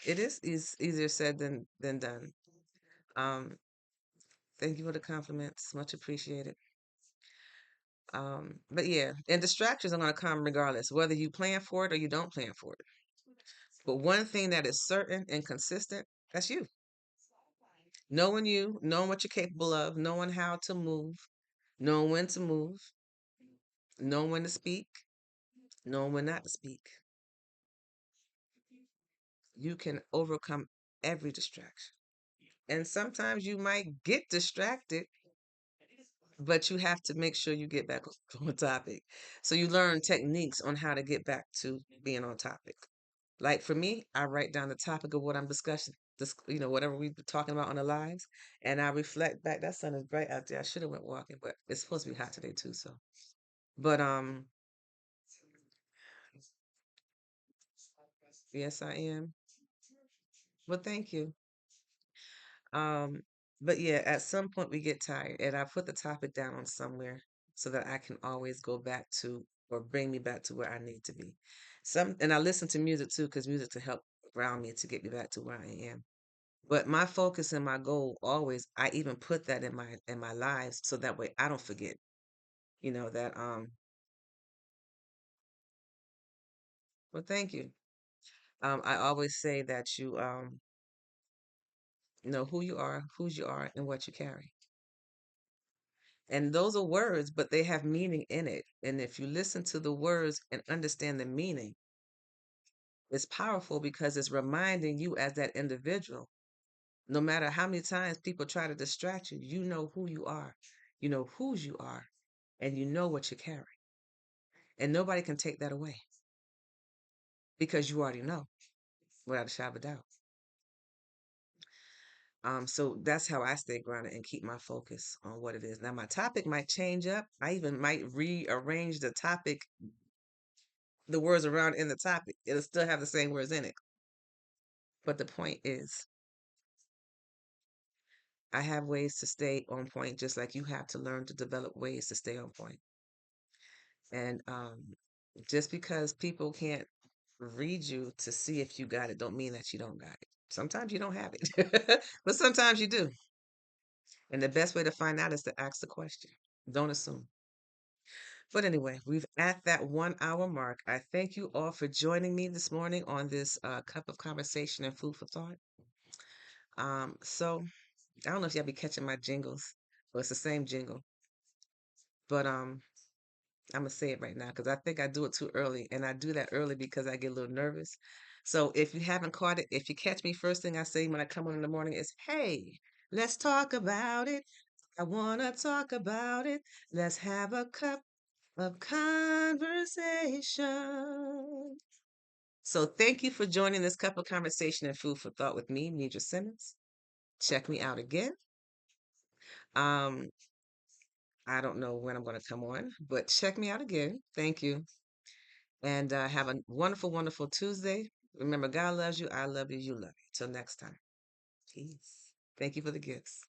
It is easier said than done. Um, Thank you for the compliments. Much appreciated. But yeah, and distractions are going to come regardless, whether you plan for it or you don't plan for it. But one thing that is certain and consistent, that's you. Knowing you, knowing what you're capable of, knowing how to move, knowing when to move, knowing when to speak, knowing when not to speak. You can overcome every distraction. And sometimes you might get distracted, but you have to make sure you get back on topic. So you learn techniques on how to get back to being on topic. Like for me, I write down the topic of what I'm discussing, whatever we've been talking about on the lives, and I reflect back. That sun is bright out there. I should have went walking, but it's supposed to be hot today too. So, but yes, I am. Well, thank you. Um, but yeah, at some point we get tired, and I put the topic down on somewhere so that I can always go back to or bring me back to where I need to be. And I listen to music too, because music to help ground me to get me back to where I am. But my focus and my goal always, I even put that in my lives so that way I don't forget. That well, thank you. I always say that you know who you are, whose you are, and what you carry. And those are words, but they have meaning in it. And if you listen to the words and understand the meaning, it's powerful because it's reminding you as that individual, no matter how many times people try to distract you, you know who you know whose you are, and you know what you carry. And nobody can take that away because you already know without a shadow of a doubt. So that's how I stay grounded and keep my focus on what it is. Now, my topic might change up. I even might rearrange the topic, the words around in the topic. It'll still have the same words in it. But the point is, I have ways to stay on point, just like you have to learn to develop ways to stay on point. And just because people can't read you to see if you got it, don't mean that you don't got it. Sometimes you don't have it, but sometimes you do. And the best way to find out is to ask the question. Don't assume. But anyway, we've at that 1 hour mark. I thank you all for joining me this morning on this cup of conversation and food for thought. So I don't know if y'all be catching my jingles. Well, it's the same jingle, but I'm gonna say it right now because I think I do it too early, and I do that early because I get a little nervous. So if you haven't caught it, if you catch me, first thing I say when I come on in the morning is, "Hey, let's talk about it. I wanna talk about it. Let's have a cup of conversation." So thank you for joining this cup of conversation and food for thought with me, Nidra Simmons. Check me out again. Um, I don't know when I'm going to come on, but check me out again. Thank you. And have a wonderful, wonderful Tuesday. Remember, God loves you. I love you. You love you. Till next time. Peace. Thank you for the gifts.